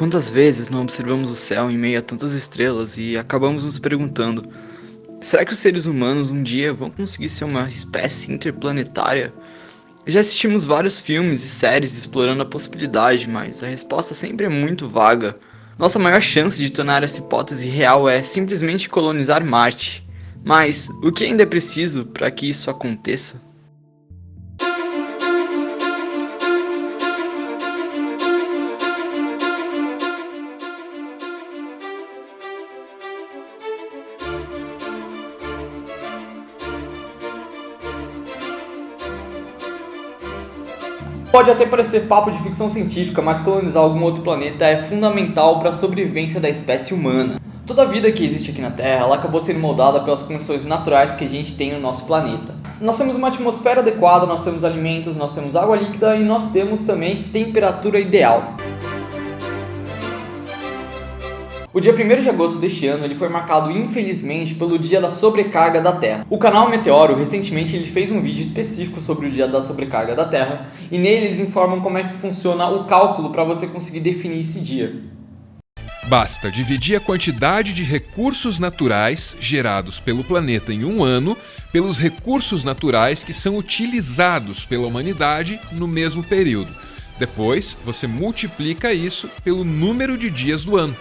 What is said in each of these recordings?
Quantas vezes não observamos o céu em meio a tantas estrelas e acabamos nos perguntando: será que os seres humanos um dia vão conseguir ser uma espécie interplanetária? Já assistimos vários filmes e séries explorando a possibilidade, mas a resposta sempre é muito vaga. Nossa maior chance de tornar essa hipótese real é simplesmente colonizar Marte. Mas o que ainda é preciso para que isso aconteça? Pode até parecer papo de ficção científica, mas colonizar algum outro planeta é fundamental para a sobrevivência da espécie humana. Toda a vida que existe aqui na Terra, ela acabou sendo moldada pelas condições naturais que a gente tem no nosso planeta. Nós temos uma atmosfera adequada, nós temos alimentos, nós temos água líquida e nós temos também temperatura ideal. O dia 1º de agosto deste ano ele foi marcado, infelizmente, pelo dia da sobrecarga da Terra. O canal Meteoro, recentemente, ele fez um vídeo específico sobre o dia da sobrecarga da Terra, e nele eles informam como é que funciona o cálculo para você conseguir definir esse dia. Basta dividir a quantidade de recursos naturais gerados pelo planeta em um ano pelos recursos naturais que são utilizados pela humanidade no mesmo período. Depois, você multiplica isso pelo número de dias do ano.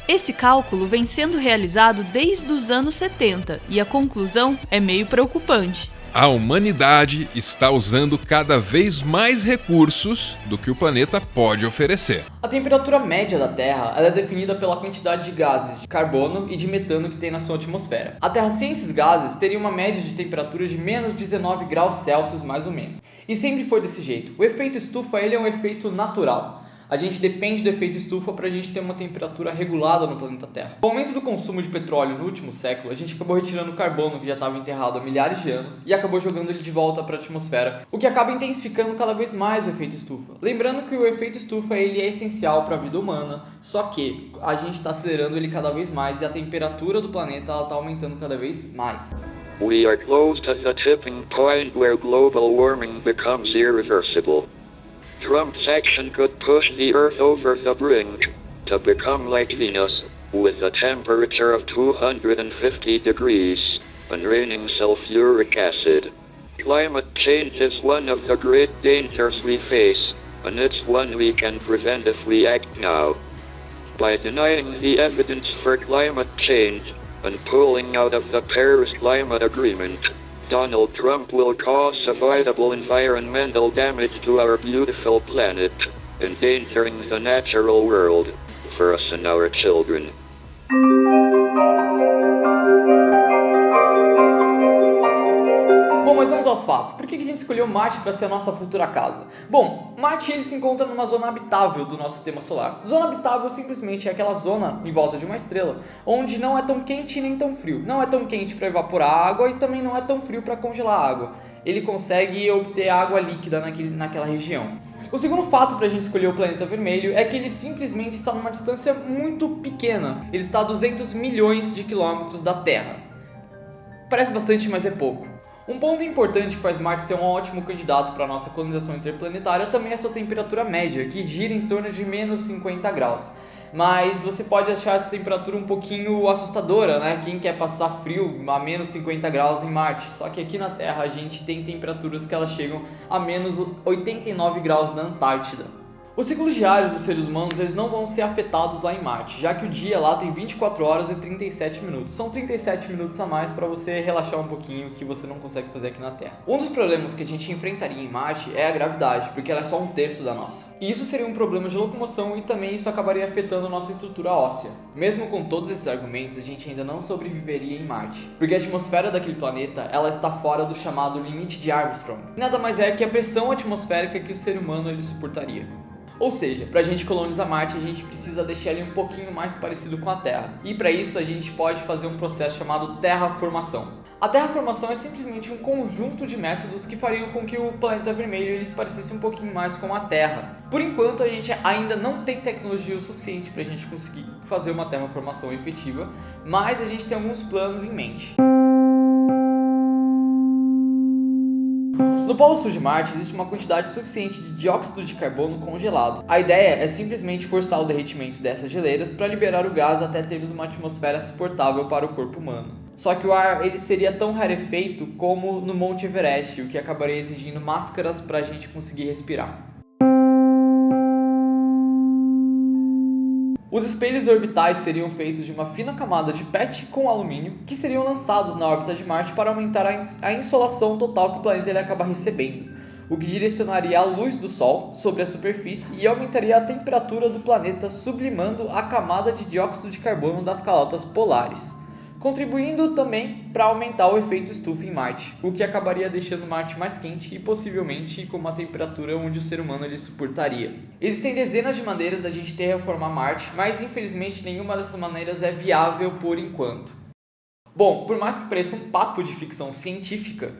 Esse cálculo vem sendo realizado desde os anos 70 e a conclusão é meio preocupante. A humanidade está usando cada vez mais recursos do que o planeta pode oferecer. A temperatura média da Terra ela é definida pela quantidade de gases de carbono e de metano que tem na sua atmosfera. A Terra sem esses gases teria uma média de temperatura de menos 19 graus Celsius mais ou menos. E sempre foi desse jeito. O efeito estufa ele é um efeito natural. A gente depende do efeito estufa para a gente ter uma temperatura regulada no planeta Terra. Com o aumento do consumo de petróleo no último século, a gente acabou retirando o carbono que já estava enterrado há milhares de anos e acabou jogando ele de volta para a atmosfera, o que acaba intensificando cada vez mais o efeito estufa. Lembrando que o efeito estufa ele é essencial para a vida humana, só que a gente está acelerando ele cada vez mais e a temperatura do planeta está aumentando cada vez mais. We are close to the tipping point where global warming becomes irreversible. Trump's action could push the Earth over the brink to become like Venus, with a temperature of 250 degrees and raining sulfuric acid. Climate change is one of the great dangers we face, and it's one we can prevent if we act now. By denying the evidence for climate change and pulling out of the Paris Climate Agreement, Donald Trump will cause avoidable environmental damage to our beautiful planet, endangering the natural world for us and our children. Bom, mas vamos aos fatos. Por que a gente escolheu Marte para ser a nossa futura casa? Bom, Marte ele se encontra numa zona habitável do nosso sistema solar. Zona habitável simplesmente é aquela zona em volta de uma estrela, onde não é tão quente nem tão frio. Não é tão quente para evaporar água e também não é tão frio para congelar água. Ele consegue obter água líquida naquela região. O segundo fato para a gente escolher o planeta vermelho é que ele simplesmente está numa distância muito pequena. Ele está a 200 milhões de quilômetros da Terra. Parece bastante, mas é pouco. Um ponto importante que faz Marte ser um ótimo candidato para a nossa colonização interplanetária também é a sua temperatura média, que gira em torno de menos 50 graus. Mas você pode achar essa temperatura um pouquinho assustadora, né? Quem quer passar frio a menos 50 graus em Marte? Só que aqui na Terra a gente tem temperaturas que elas chegam a menos 89 graus na Antártida. Os ciclos diários dos seres humanos eles não vão ser afetados lá em Marte, já que o dia lá tem 24 horas e 37 minutos. São 37 minutos a mais para você relaxar um pouquinho, que você não consegue fazer aqui na Terra. Um dos problemas que a gente enfrentaria em Marte é a gravidade, porque ela é só 1/3 da nossa. E isso seria um problema de locomoção e também isso acabaria afetando a nossa estrutura óssea. Mesmo com todos esses argumentos, a gente ainda não sobreviveria em Marte, porque a atmosfera daquele planeta ela está fora do chamado limite de Armstrong. Nada mais é que a pressão atmosférica que o ser humano ele suportaria. Ou seja, para a gente colonizar Marte, a gente precisa deixar ele um pouquinho mais parecido com a Terra. E para isso a gente pode fazer um processo chamado terraformação. A terraformação é simplesmente um conjunto de métodos que fariam com que o planeta vermelho ele se parecesse um pouquinho mais com a Terra. Por enquanto a gente ainda não tem tecnologia o suficiente para a gente conseguir fazer uma terraformação efetiva, mas a gente tem alguns planos em mente. No polo sul de Marte existe uma quantidade suficiente de dióxido de carbono congelado. A ideia é simplesmente forçar o derretimento dessas geleiras para liberar o gás até termos uma atmosfera suportável para o corpo humano. Só que o ar ele seria tão rarefeito como no Monte Everest, o que acabaria exigindo máscaras para a gente conseguir respirar. Os espelhos orbitais seriam feitos de uma fina camada de PET com alumínio, que seriam lançados na órbita de Marte para aumentar a insolação total que o planeta ele acaba recebendo, o que direcionaria a luz do Sol sobre a superfície e aumentaria a temperatura do planeta, sublimando a camada de dióxido de carbono das calotas polares, contribuindo também para aumentar o efeito estufa em Marte, o que acabaria deixando Marte mais quente e possivelmente com uma temperatura onde o ser humano ele suportaria. Existem dezenas de maneiras da gente terraformar Marte, mas infelizmente nenhuma dessas maneiras é viável por enquanto. Bom, por mais que pareça um papo de ficção científica,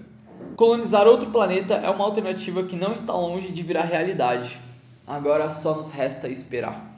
colonizar outro planeta é uma alternativa que não está longe de virar realidade. Agora só nos resta esperar.